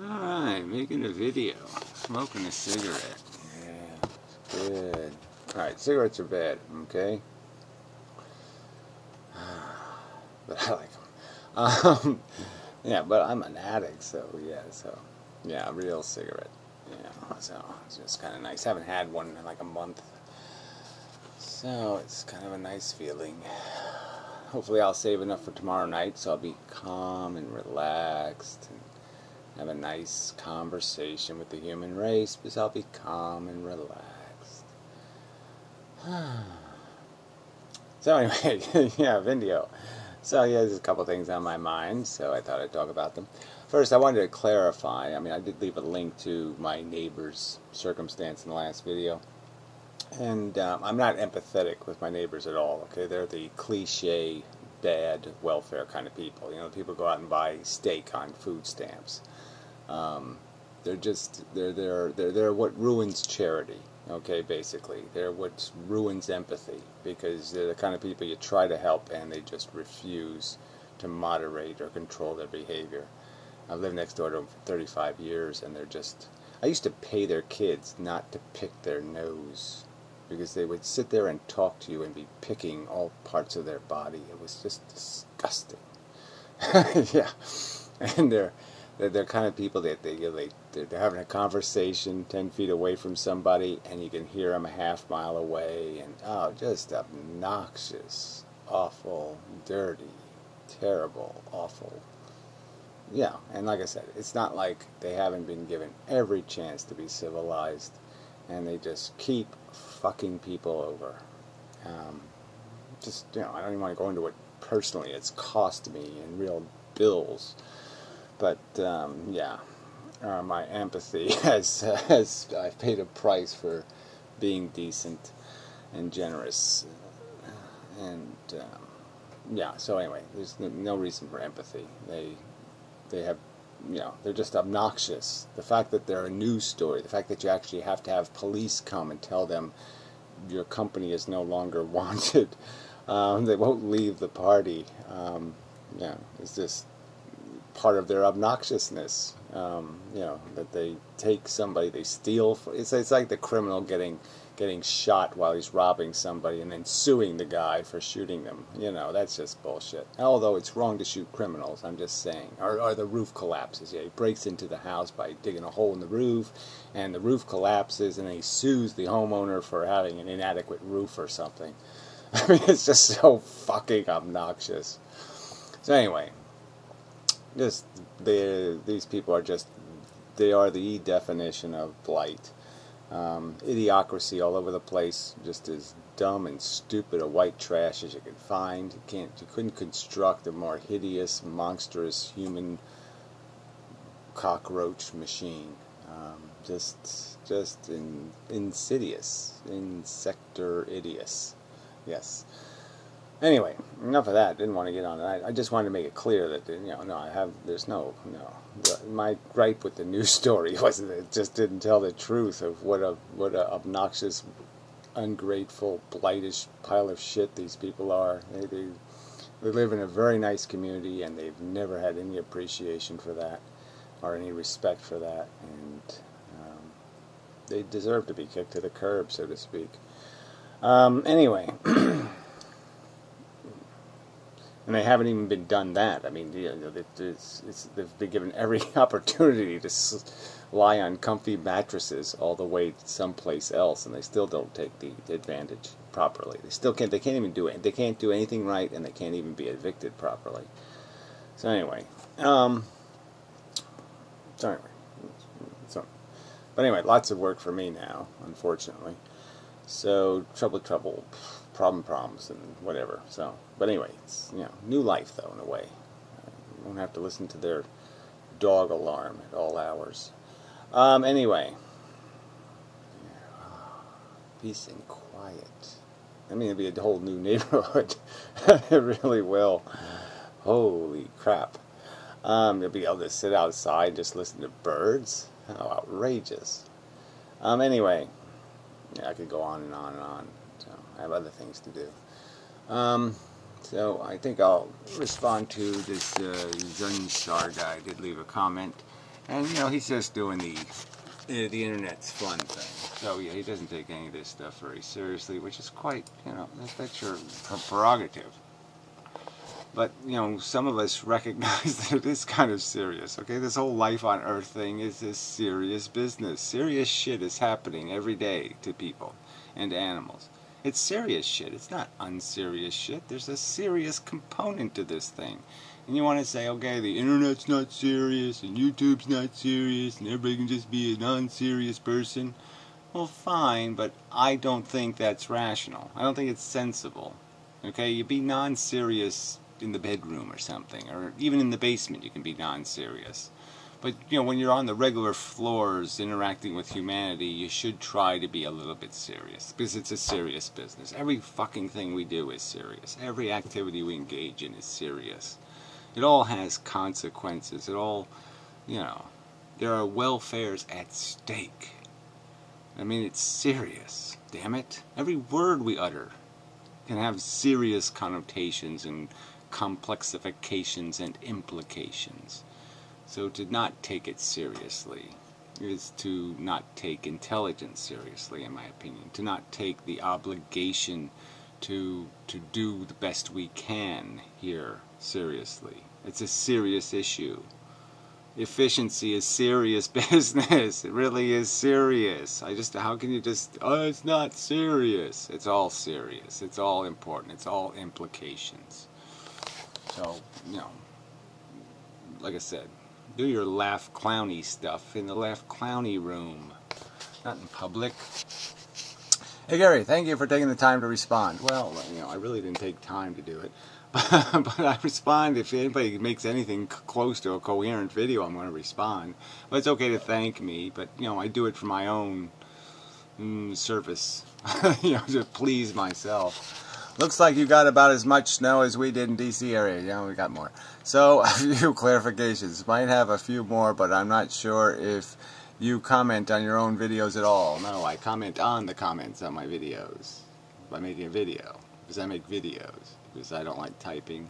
Alright, making a video. Smoking a cigarette. Yeah, good. Alright, cigarettes are bad, okay? But I like them. Yeah, but I'm an addict, so yeah, a real cigarette. Yeah, so it's just kind of nice. Haven't had one in like a month. So it's kind of a nice feeling. Hopefully I'll save enough for tomorrow night so I'll be calm and relaxed and have a nice conversation with the human race because I'll be calm and relaxed. So anyway, yeah, video. So yeah, there's a couple things on my mind, so I thought I'd talk about them. First, I wanted to clarify. I mean, I did leave a link to my neighbor's circumstance in the last video. And I'm not empathetic with my neighbors at all, okay? They're the cliche, bad welfare kind of people. You know, people go out and buy steak on food stamps. They're what ruins charity, okay, basically. They're what ruins empathy, because they're the kind of people you try to help and they just refuse to moderate or control their behavior. I've lived next door to them for 35 years, and they're just... I used to pay their kids not to pick their nose, because they would sit there and talk to you and be picking all parts of their body. It was just disgusting. Yeah, and they're kind of people that they're having a conversation 10 feet away from somebody, and you can hear them a half mile away, and oh, just obnoxious, awful, dirty, terrible, awful. Yeah, and like I said, it's not like they haven't been given every chance to be civilized, and they just keep fucking people over. Just, you know, I don't even want to go into it personally. It's cost me in real bills. But, yeah, my empathy has I've paid a price for being decent and generous. And, yeah, so anyway, there's no reason for empathy. They have, you know, they're just obnoxious. The fact that they're a news story, the fact that you actually have to have police come and tell them your company is no longer wanted, they won't leave the party, yeah, it's just part of their obnoxiousness, you know, that they take somebody, they steal, it's like the criminal getting shot while he's robbing somebody and then suing the guy for shooting them. You know, that's just bullshit. Although it's wrong to shoot criminals, I'm just saying. Or the roof collapses. Yeah, he breaks into the house by digging a hole in the roof, and the roof collapses, and then he sues the homeowner for having an inadequate roof or something. I mean, it's just so fucking obnoxious. So anyway, these people are just, they are the definition of blight. Idiocracy all over the place, just as dumb and stupid a white trash as you could find. You couldn't construct a more hideous, monstrous human cockroach machine. Just insidious, insector-idious. Yes. Anyway, enough of that. Didn't want to get on that. I just wanted to make it clear that, you know, my gripe with the news story was that it just didn't tell the truth of what a obnoxious, ungrateful, blightish pile of shit these people are. They live in a very nice community, and they've never had any appreciation for that or any respect for that, and they deserve to be kicked to the curb, so to speak. Anyway. And they haven't even been done that. I mean, you know, they've been given every opportunity to lie on comfy mattresses all the way someplace else, and they still don't take the advantage properly. They still can't. They can't even do it. They can't do anything right, and they can't even be evicted properly. So anyway, but anyway, lots of work for me now, unfortunately. So trouble, problems, and whatever. So, but anyway, it's, you know, new life though, in a way. I won't have to listen to their dog alarm at all hours. Anyway, peace and quiet. I mean, it'll be a whole new neighborhood. It really will. Holy crap! You'll be able to sit outside and just listen to birds. How outrageous! Anyway. Yeah, I could go on and on and on. So I have other things to do. So I think I'll respond to this Zaunstar guy. I did leave a comment. And, you know, he's just doing the internet's fun thing. So, yeah, he doesn't take any of this stuff very seriously, which is quite, you know, that's your prerogative. But, you know, some of us recognize that it is kind of serious, okay? This whole life on Earth thing is this serious business. Serious shit is happening every day to people and to animals. It's serious shit. It's not unserious shit. There's a serious component to this thing. And you want to say, okay, the internet's not serious, and YouTube's not serious, and everybody can just be a non-serious person. Well, fine, but I don't think that's rational. I don't think it's sensible. Okay, you be non-serious in the bedroom or something, or even in the basement you can be non-serious. But, you know, when you're on the regular floors interacting with humanity, you should try to be a little bit serious, because it's a serious business. Every fucking thing we do is serious. Every activity we engage in is serious. It all has consequences. It all, you know, there are welfares at stake. I mean, it's serious, damn it. Every word we utter can have serious connotations and complexifications and implications. So to not take it seriously is to not take intelligence seriously, in my opinion. To not take the obligation to do the best we can here seriously. It's a serious issue. Efficiency is serious business. It really is serious. How can you just, oh, it's not serious. It's all serious. It's all important. It's all implications. So, you know, like I said, do your laugh clowny stuff in the laugh clowny room, not in public. Hey Gary, thank you for taking the time to respond. Well, you know, I really didn't take time to do it, but I respond if anybody makes anything close to a coherent video. I'm going to respond. But it's okay to thank me, but you know, I do it for my own service, you know, to please myself. Looks like you got about as much snow as we did in DC area. Yeah, we got more. So, a few clarifications. Might have a few more, but I'm not sure if you comment on your own videos at all. No, I comment on the comments on my videos by making a video. Because I make videos. Because I don't like typing.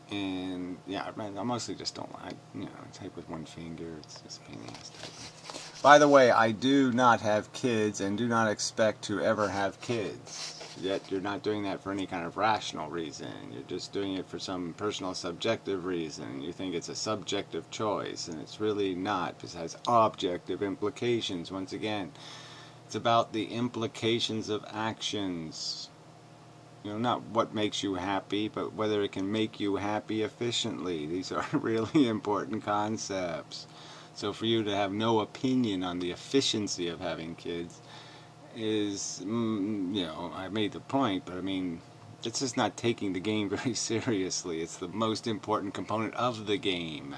And, yeah, I mostly just don't like, you know, type with one finger. It's just a pain in the ass typing. By the way, I do not have kids and do not expect to ever have kids. Yet you're not doing that for any kind of rational reason. You're just doing it for some personal subjective reason. You think it's a subjective choice, and it's really not, because it has objective implications. Once again, it's about the implications of actions. You know, not what makes you happy, but whether it can make you happy efficiently. These are really important concepts. So for you to have no opinion on the efficiency of having kids is, you know, I made the point, but I mean, it's just not taking the game very seriously. It's the most important component of the game.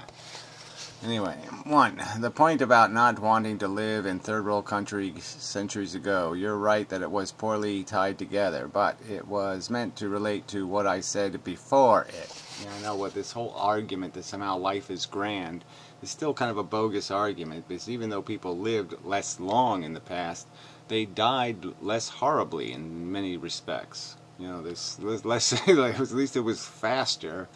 Anyway, 1. The point about not wanting to live in third world countries centuries ago. You're right that it was poorly tied together, but it was meant to relate to what I said before it. You know, I know what this whole argument that somehow life is grand is still kind of a bogus argument, because even though people lived less long in the past, they died less horribly in many respects. You know, this less at least it was faster.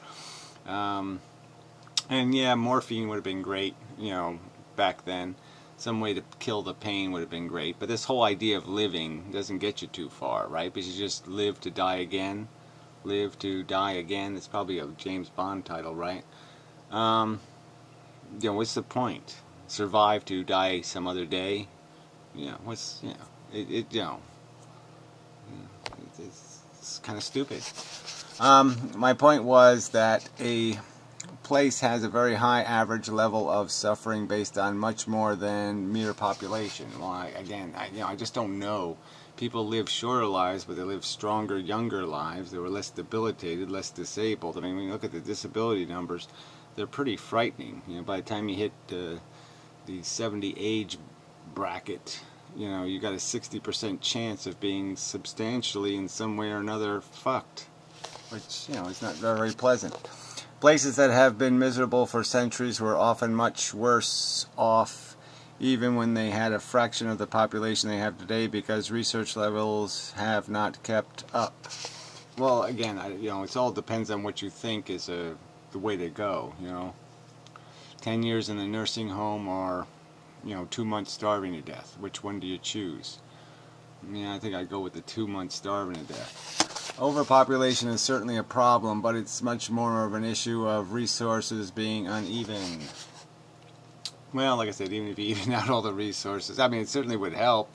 And yeah, morphine would have been great, you know, back then. Some way to kill the pain would have been great. But this whole idea of living doesn't get you too far, right? Because you just live to die again. Live to die again. It's probably a James Bond title, right? You know, what's the point? Survive to die some other day? You know, what's, you know, you know, it's kind of stupid. My point was that a place has a very high average level of suffering based on much more than mere population. Well, I just don't know. People live shorter lives, but they live stronger, younger lives. They were less debilitated, less disabled. I mean, when you look at the disability numbers, they're pretty frightening. You know, by the time you hit the 70 age bracket, you know, you got a 60% chance of being substantially in some way or another fucked, which, you know, is not very pleasant. Places that have been miserable for centuries were often much worse off, even when they had a fraction of the population they have today, because research levels have not kept up. Well, again, you know, it all depends on what you think is the way to go, you know. 10 years in the nursing home or, 2 months starving to death? Which one do you choose? I think I'd go with the 2 months starving to death. Overpopulation is certainly a problem, but it's much more of an issue of resources being uneven. Well, like I said, even if you even out all the resources, it certainly would help.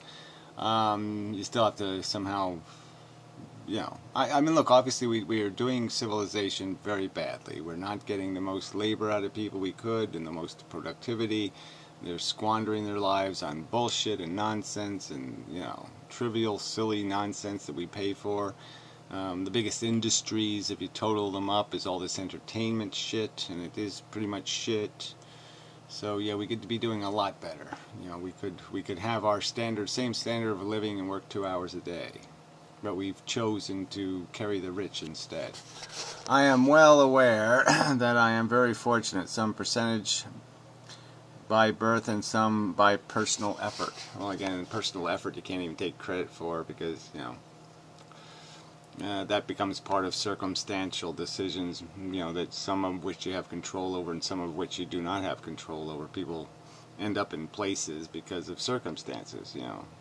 You still have to somehow, look, obviously we are doing civilization very badly. We're not getting the most labor out of people we could and the most productivity. They're squandering their lives on bullshit and nonsense and, trivial, silly nonsense that we pay for. The biggest industries, if you total them up, is all this entertainment shit, and it is pretty much shit. So yeah, we could be doing a lot better. We could have our same standard of living and work 2 hours a day. But we've chosen to carry the rich instead. I am well aware that I am very fortunate, some percentage by birth and some by personal effort. Well, again, personal effort you can't even take credit for because, that becomes part of circumstantial decisions, that some of which you have control over and some of which you do not have control over. People end up in places because of circumstances,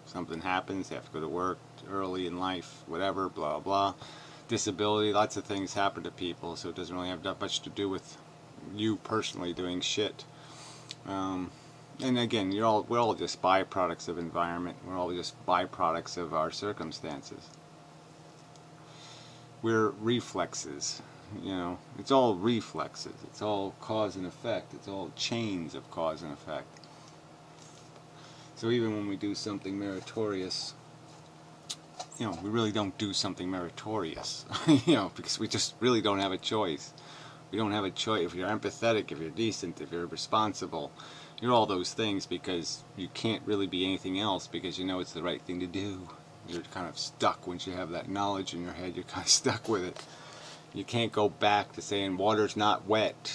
something happens, they have to go to work early in life, whatever, blah, blah. Disability, lots of things happen to people, so it doesn't really have that much to do with you personally doing shit. And again, we're all just byproducts of environment. We're all just byproducts of our circumstances. We're reflexes, it's all reflexes. It's all cause and effect. It's all chains of cause and effect. So even when we do something meritorious, we really don't do something meritorious, because we just really don't have a choice. We don't have a choice. If you're empathetic, if you're decent, if you're responsible, you're all those things because you can't really be anything else because it's the right thing to do. You're kind of stuck once you have that knowledge in your head. You're kind of stuck with it. You can't go back to saying water's not wet,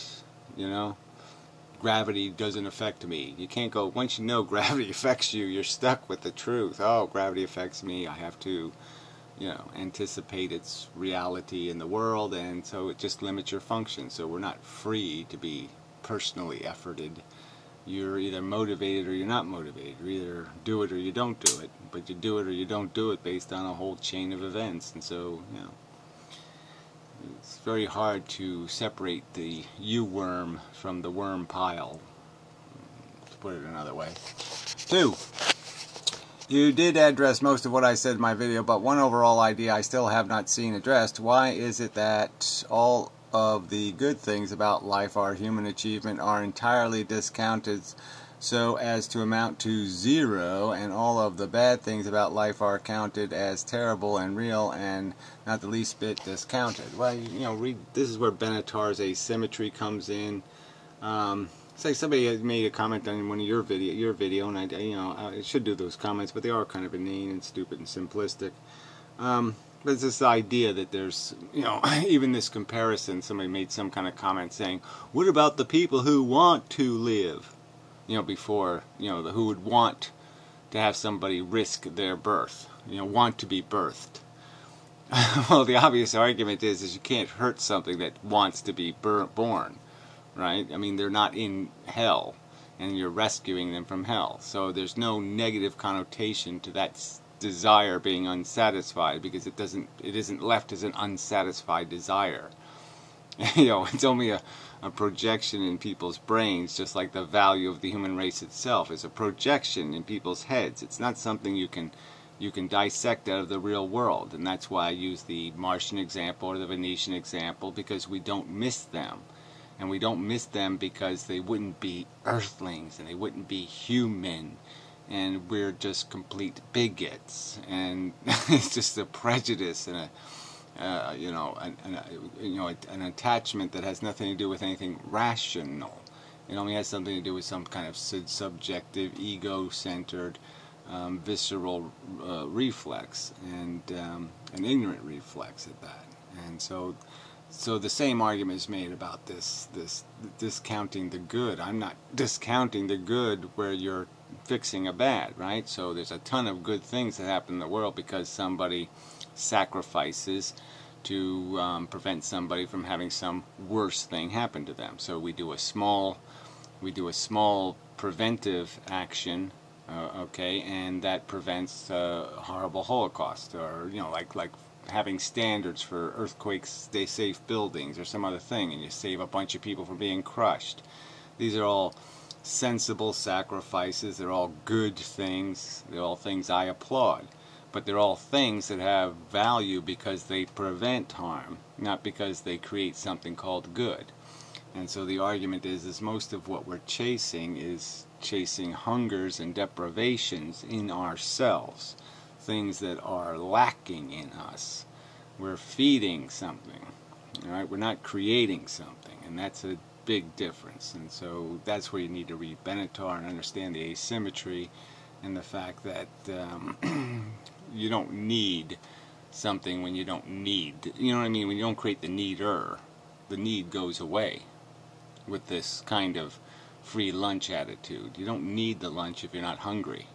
Gravity doesn't affect me. You can't go, once you know gravity affects you, you're stuck with the truth. Oh, gravity affects me. I have to, anticipate its reality in the world, and so it just limits your function. So we're not free to be personally efforted. You're either motivated or you're not motivated. You either do it or you don't do it, but you do it or you don't do it based on a whole chain of events. And so, it's very hard to separate the you-worm from the worm pile, to put it another way. 2. You did address most of what I said in my video, but one overall idea I still have not seen addressed. Why is it that all of the good things about life, our human achievement, are entirely discounted so as to amount to zero, and all of the bad things about life are counted as terrible and real and not the least bit discounted? Well, this is where Benatar's asymmetry comes in. It's like somebody had made a comment on one of your video, and I should do those comments, but they are kind of inane and stupid and simplistic. But it's this idea that there's, even this comparison, somebody made some kind of comment saying, what about the people who want to live? Before, who would want to have somebody risk their birth, want to be birthed. Well, the obvious argument is you can't hurt something that wants to be born, right? They're not in hell, and you're rescuing them from hell. So there's no negative connotation to that desire being unsatisfied, because it isn't left as an unsatisfied desire. It's only a projection in people's brains, just like the value of the human race itself is a projection in people's heads. It's not something you can dissect out of the real world, and that's why I use the Martian example or the Venetian example, because we don't miss them. And we don't miss them because they wouldn't be earthlings and they wouldn't be human, and we're just complete bigots, and it's just a prejudice and an attachment that has nothing to do with anything rational. It only has something to do with some kind of subjective, ego-centered, visceral reflex, and an ignorant reflex at that. And so the same argument is made about this discounting the good. I'm not discounting the good where you're fixing a bad, right? So there's a ton of good things that happen in the world because somebody sacrifices to prevent somebody from having some worse thing happen to them. So we do a small We do a small preventive action, okay, and that prevents a horrible Holocaust, or like having standards for earthquakes, they safe buildings, or some other thing, and you save a bunch of people from being crushed. These are all sensible sacrifices. They're all good things. They're all things I applaud. But they're all things that have value because they prevent harm, not because they create something called good. And so the argument is most of what we're chasing is chasing hungers and deprivations in ourselves, things that are lacking in us. We're feeding something, all right? We're not creating something, and that's a big difference. And so that's where you need to read Benatar and understand the asymmetry and the fact that you don't need something when you don't need. You know what I mean? When you don't create the needer, the need goes away with this kind of free lunch attitude. You don't need the lunch if you're not hungry.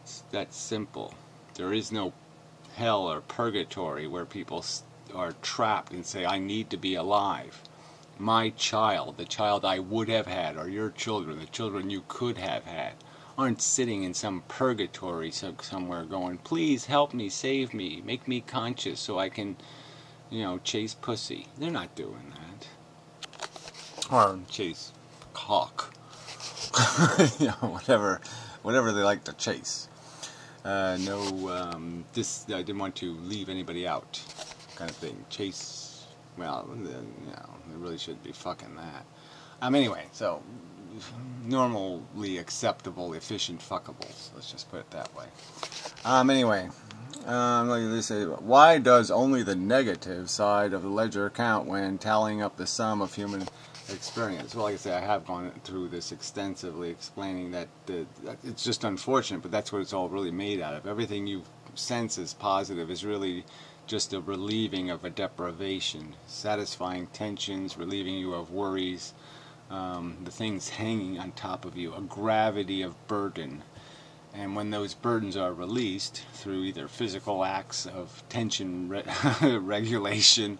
It's that simple. There is no hell or purgatory where people are trapped and say, I need to be alive. My child, the child I would have had, or your children, the children you could have had, aren't sitting in some purgatory somewhere going, please help me, save me, make me conscious so I can, chase pussy. They're not doing that. Or chase cock. Whatever they like to chase. I didn't want to leave anybody out, kind of thing. Chase, well, they really shouldn't be fucking that. Anyway, so normally acceptable, efficient fuckables. Let's just put it that way. Anyway, they say, why does only the negative side of the ledger count when tallying up the sum of human experience? Well, like I say, I have gone through this extensively, explaining that it's just unfortunate, but that's what it's all really made out of. Everything you sense as positive is really just a relieving of a deprivation, satisfying tensions, relieving you of worries, the things hanging on top of you, a gravity of burden. And when those burdens are released through either physical acts of tension regulation,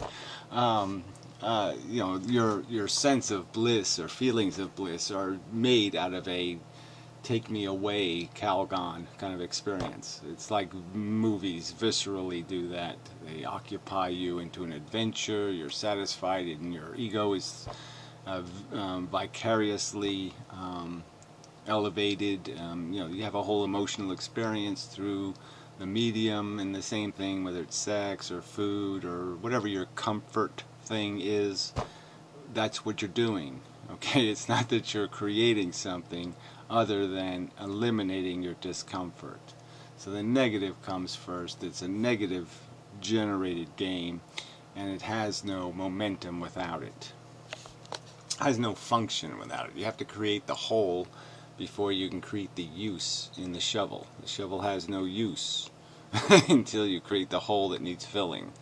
your sense of bliss or feelings of bliss are made out of a take me away Calgon kind of experience. It's like movies viscerally do that. They occupy you into an adventure. You're satisfied, and your ego is vicariously elevated. You have a whole emotional experience through the medium, and the same thing, whether it's sex or food or whatever your comfort thing is. That's what you're doing. Okay, it's not that you're creating something other than eliminating your discomfort. So the negative comes first. It's a negative generated game, and it has no momentum without it. It has no function without it. You have to create the hole before you can create the use in the shovel. The shovel has no use until you create the hole that needs filling.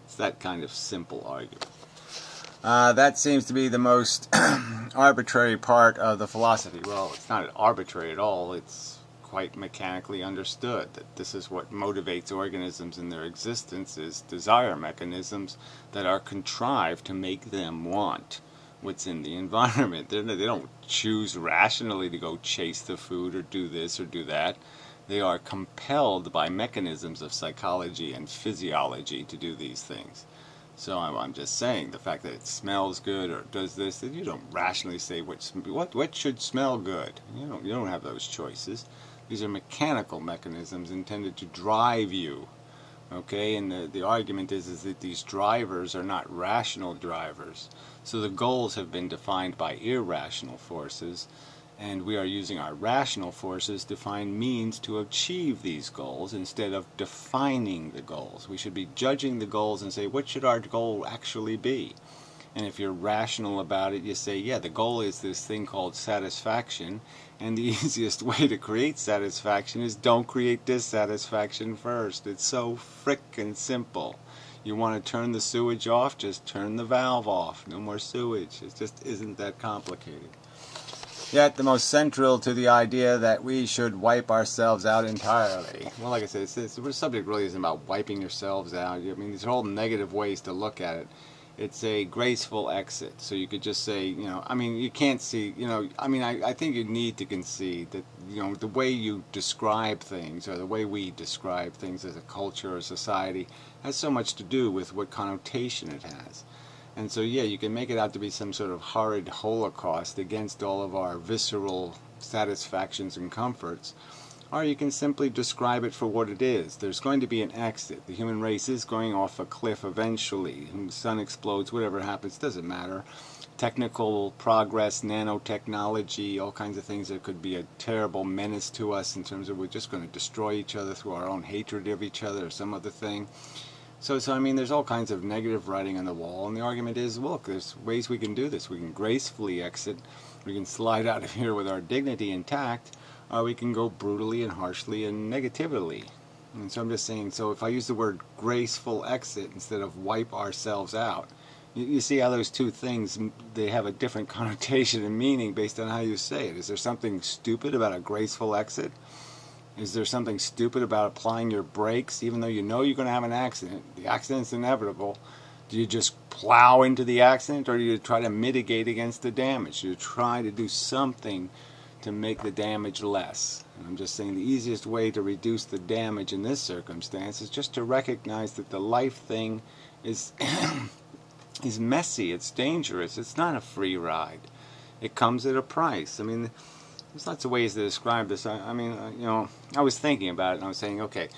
It's that kind of simple argument. That seems to be the most arbitrary part of the philosophy. Well, it's not arbitrary at all. It's quite mechanically understood that this is what motivates organisms in their existence, is desire mechanisms that are contrived to make them want what's in the environment. They don't choose rationally to go chase the food or do this or do that. They are compelled by mechanisms of psychology and physiology to do these things. So I'm just saying, the fact that it smells good or does this, that you don't rationally say what should smell good. You don't have those choices. These are mechanical mechanisms intended to drive you. Okay, and the argument is that these drivers are not rational drivers. So the goals have been defined by irrational forces, and we are using our rational forces to find means to achieve these goals instead of defining the goals. We should be judging the goals and say, what should our goal actually be? And if you're rational about it, you say, yeah, the goal is this thing called satisfaction, and the easiest way to create satisfaction is don't create dissatisfaction first. It's so frickin' simple. You want to turn the sewage off, just turn the valve off. No more sewage. It just isn't that complicated. Yet the most central to the idea that we should wipe ourselves out entirely. Well, like I said, the subject really isn't about wiping yourselves out. I mean, these are all negative ways to look at it. It's a graceful exit. So you could just say, I mean, you can't see, I mean, I think you need to concede that, the way you describe things, or the way we describe things as a culture or society, has so much to do with what connotation it has. And so, yeah, you can make it out to be some sort of horrid holocaust against all of our visceral satisfactions and comforts, or you can simply describe it for what it is. There's going to be an exit. The human race is going off a cliff eventually. The sun explodes, whatever happens, doesn't matter. Technical progress, nanotechnology, all kinds of things that could be a terrible menace to us in terms of we're just going to destroy each other through our own hatred of each other or some other thing. So I mean, there's all kinds of negative writing on the wall, and the argument is, look, there's ways we can do this. We can gracefully exit. We can slide out of here with our dignity intact. We can go brutally and harshly and negatively. And so I'm just saying, so if I use the word graceful exit instead of wipe ourselves out, you see how those two things, they have a different connotation and meaning based on how you say it. Is there something stupid about a graceful exit? Is there something stupid about applying your brakes even though you know you're going to have an accident? The accident's inevitable. Do you just plow into the accident, or do you try to mitigate against the damage? Do you try to do something to make the damage less? And I'm just saying the easiest way to reduce the damage in this circumstance is just to recognize that the life thing is is messy, it's dangerous, it's not a free ride. It comes at a price. I mean, there's lots of ways to describe this. I mean, I was thinking about it, and I was saying, okay,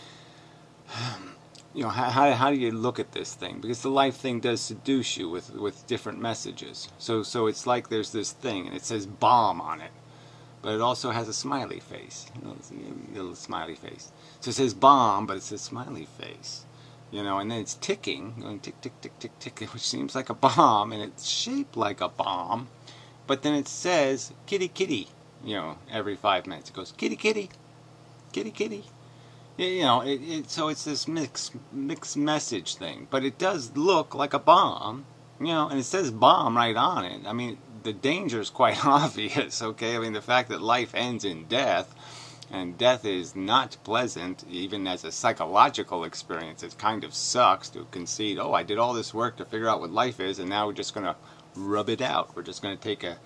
how do you look at this thing? Because the life thing does seduce you with different messages. So it's like there's this thing, and it says bomb on it, but it also has a smiley face, a little smiley face. So it says bomb, but it says smiley face, and then it's ticking, going tick, tick, tick, tick, tick, which seems like a bomb, and it's shaped like a bomb, but then it says kitty, kitty. Every 5 minutes it goes kitty, kitty, kitty, kitty. So it's this mixed message thing, but it does look like a bomb, and it says bomb right on it. I mean, the danger is quite obvious, okay? I mean, the fact that life ends in death, and death is not pleasant, even as a psychological experience. It kind of sucks to concede, oh, I did all this work to figure out what life is, and now we're just going to rub it out. We're just going to take a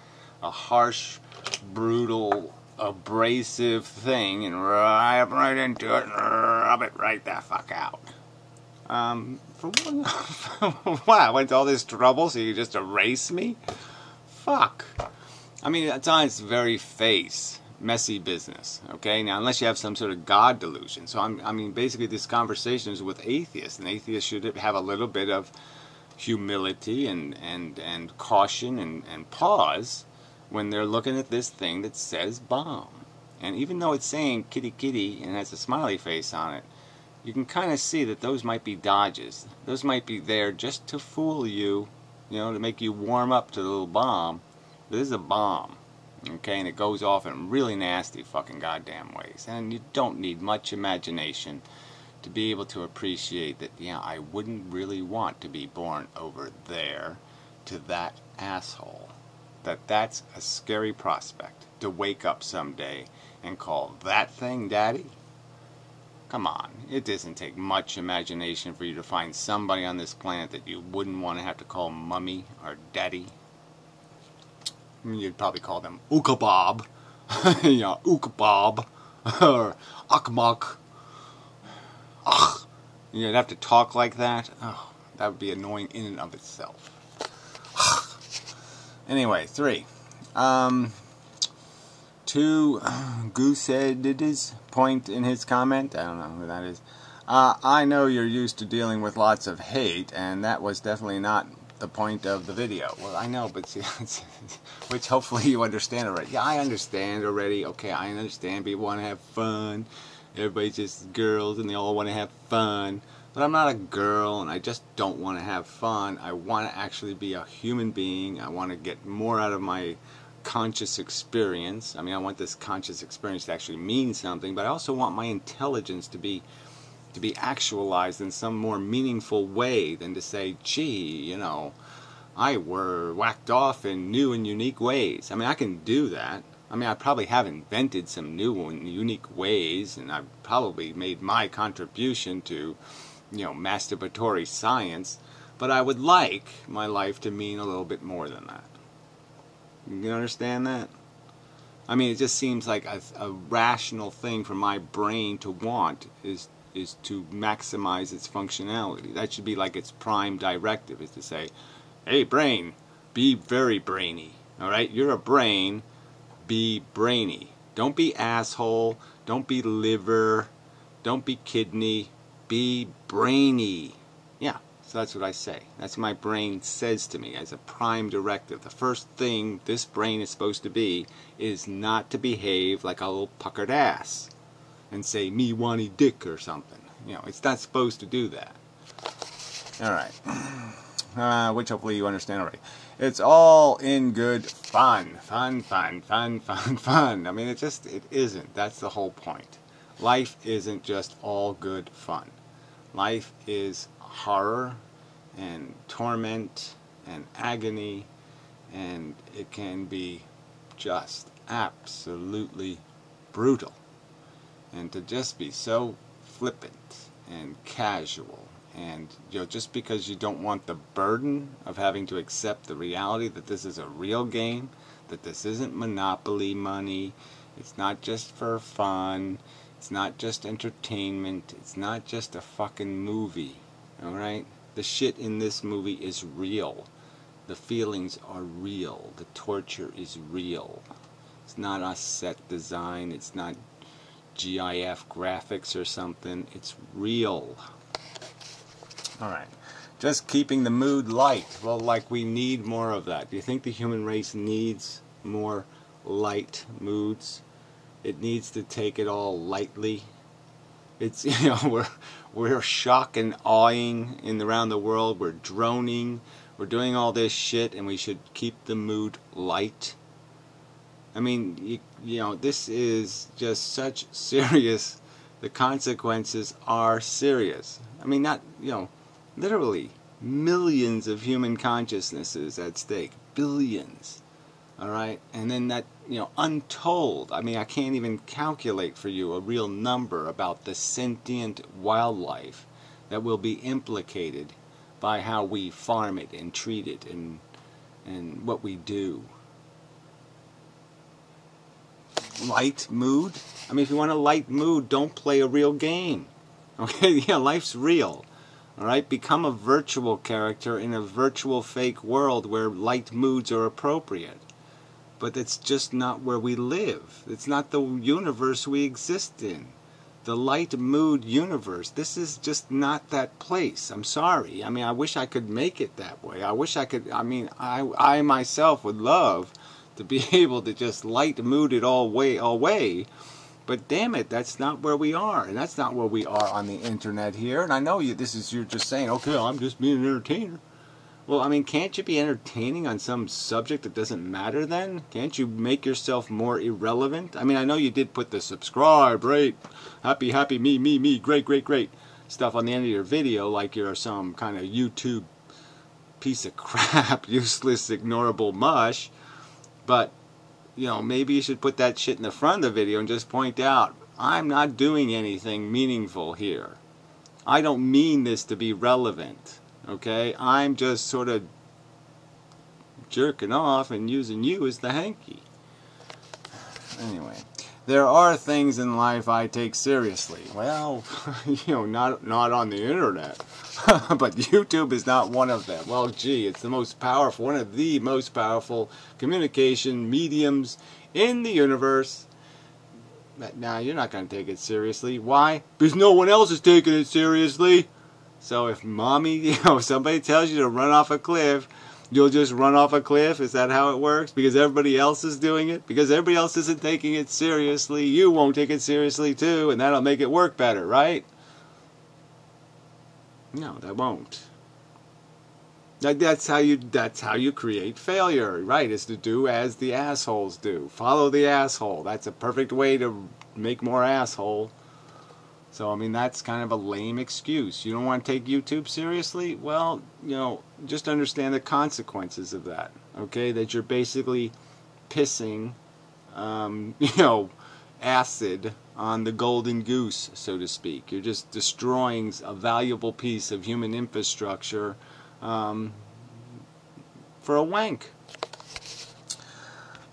harsh, brutal, abrasive thing and rub right into it and rub it right the fuck out. For what? I went to all this trouble so you just erase me? Fuck. I mean, it's on its very face. Messy business, okay? Now, unless you have some sort of God delusion. So, I mean, basically this conversation is with atheists, and atheists should have a little bit of humility and caution and pause when they're looking at this thing that says bomb. And even though it's saying kitty kitty and has a smiley face on it, you can kind of see that those might be dodges. Those might be there just to fool you, to make you warm up to the little bomb. This is a bomb, okay? And it goes off in really nasty fucking goddamn ways. And you don't need much imagination to be able to appreciate that, I wouldn't really want to be born over there to that asshole. That's a scary prospect, to wake up someday and call that thing daddy. Come on, it doesn't take much imagination for you to find somebody on this planet that you wouldn't want to have to call mummy or daddy. I mean, you'd probably call them Ookabob, Ookabob, or Akmak. Ugh. You'd have to talk like that. Oh, that would be annoying in and of itself. Anyway, 3. To Goosehead's point in his comment, I don't know who that is. I know you're used to dealing with lots of hate, and that was definitely not the point of the video. Well, I know, but see, which hopefully you understand already. Yeah, I understand already. Okay, I understand. People want to have fun. Everybody's just girls, and they all want to have fun. But I'm not a girl, and I just don't want to have fun. I want to actually be a human being. I want to get more out of my conscious experience. I mean, I want this conscious experience to actually mean something, but I also want my intelligence to be actualized in some more meaningful way than to say, gee, I were whacked off in new and unique ways. I mean, I can do that. I mean, I probably have invented some new and unique ways, and I've probably made my contribution to, masturbatory science, But I would like my life to mean a little bit more than that. You understand that? I mean, it just seems like a rational thing for my brain to want is to maximize its functionality. That should be like its prime directive, is to say, hey, brain, be very brainy. All right? You're a brain, be brainy. Don't be asshole, don't be liver, don't be kidney, be brainy. Yeah, so that's what I say. That's what my brain says to me as a prime directive. The first thing this brain is supposed to be is not to behave like a little puckered ass and say, me wanty dick or something. You know, it's not supposed to do that. Alright. Which hopefully you understand already. It's all in good fun. Fun. I mean, it isn't. That's the whole point. Life isn't just all good fun. Life is horror and torment and agony, and it can be just absolutely brutal. And to just be so flippant and casual, and just because you don't want the burden of having to accept the reality that this is a real game, that this isn't Monopoly money, it's not just for fun, it's not just entertainment, it's not just a fucking movie, alright? The shit in this movie is real. The feelings are real. The torture is real. It's not a set design, it's not GIF graphics or something, it's real. Alright, just keeping the mood light. Well, like, we need more of that. Do you think the human race needs more light moods? It needs to take it all lightly. It's, we're shock and awing around the world. We're droning. We're doing all this shit, and we should keep the mood light. I mean, this is just such serious. The consequences are serious. I mean, not, literally millions of human consciousnesses at stake. Billions. Alright? And then that, untold. I mean, I can't even calculate for you a real number about the sentient wildlife that will be implicated by how we farm it and treat it and what we do. Light mood? I mean, if you want a light mood, don't play a real game. Okay? Yeah, life's real. Alright? Become a virtual character in a virtual fake world where light moods are appropriate. But it's just not where we live. It's not the universe we exist in. The light mood universe. This is just not that place. I'm sorry. I mean, I wish I could make it that way. I wish I could. I mean, I myself would love to be able to just light mood it all way. But damn it, that's not where we are. And that's not where we are on the internet here. And I know you're just saying, okay, I'm just being an entertainer. Well, I mean, can't you be entertaining on some subject that doesn't matter then? Can't you make yourself more irrelevant? I mean, I know you did put the subscribe, rate, happy, me, great stuff on the end of your video like you're some kind of YouTube piece of crap, useless, ignorable mush. But, maybe you should put that shit in the front of the video and just point out, I'm not doing anything meaningful here. I don't mean this to be relevant. Okay, I'm just sort of jerking off and using you as the hanky. Anyway, there are things in life I take seriously. Well, not on the internet. But YouTube is not one of them. Well, gee, it's the most powerful, one of the most powerful communication mediums in the universe. But now you're not going to take it seriously. Why? Because no one else is taking it seriously. So if mommy, somebody tells you to run off a cliff, you'll just run off a cliff? Is that how it works? Because everybody else is doing it? Because everybody else isn't taking it seriously, you won't take it seriously too, and that'll make it work better, right? No, that won't. That's how you create failure, right? Is to do as the assholes do. Follow the asshole. That's a perfect way to make more asshole. So, I mean, that's kind of a lame excuse. You don't want to take YouTube seriously? Well, just understand the consequences of that, okay? That you're basically pissing, acid on the golden goose, so to speak. You're just destroying a valuable piece of human infrastructure for a wank.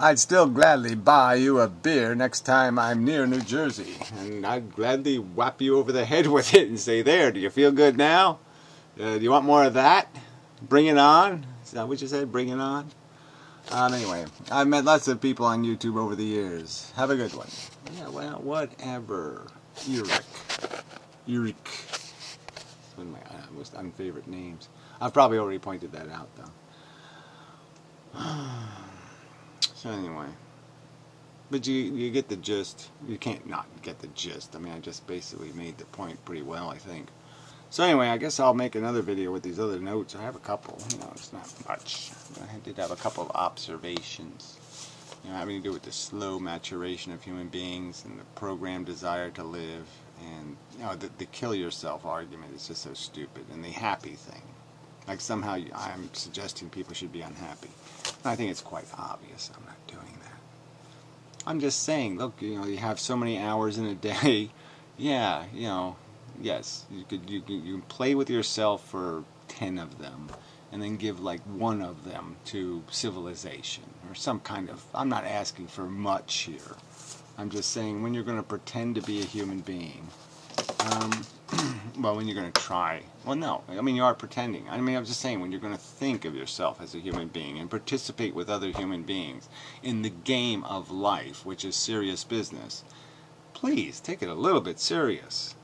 I'd still gladly buy you a beer next time I'm near New Jersey, and I'd gladly whap you over the head with it and say, there, do you feel good now? Do you want more of that? Bring it on? Is that what you said? Bring it on? Anyway, I've met lots of people on YouTube over the years. Have a good one. Yeah, well, whatever. Eric. It's one of my most unfavorite names. I've probably already pointed that out, though. So anyway, but you get the gist. You can't not get the gist. I mean, I just basically made the point pretty well, I think. So anyway, I guess I'll make another video with these other notes. I have a couple. You know, it's not much. But I did have a couple of observations. You know, having to do with the slow maturation of human beings and the programmed desire to live, and you know, the kill yourself argument is just so stupid. And the happy thing. Like somehow I'm suggesting people should be unhappy. I think it's quite obvious I'm not doing that. I'm just saying, look, you know, you have so many hours in a day. Yeah, you know, yes, you can play with yourself for 10 of them, and then give like 1 of them to civilization or some kind of. I'm not asking for much here. I'm just saying when you're going to pretend to be a human being. Well, when you're going to try. Well, no. I mean, you are pretending. I mean, I'm just saying when you're going to think of yourself as a human being and participate with other human beings in the game of life, which is serious business, please take it a little bit serious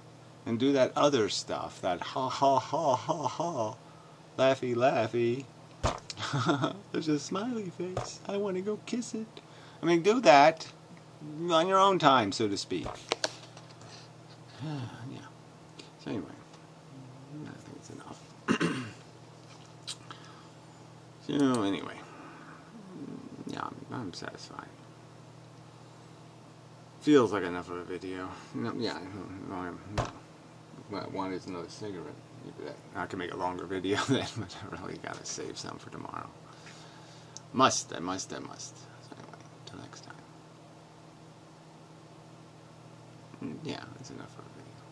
and do that other stuff, that ha ha ha ha ha, laughy laughy. There's a smiley face. I want to go kiss it. I mean, do that on your own time, so to speak. Yeah. So anyway, I think it's enough. So anyway, yeah, I'm satisfied. Feels like enough of a video. No, yeah, what I want is another cigarette. Maybe I can make a longer video then, but I really gotta save some for tomorrow. I must. So anyway, till next time. Yeah, that's enough of a video.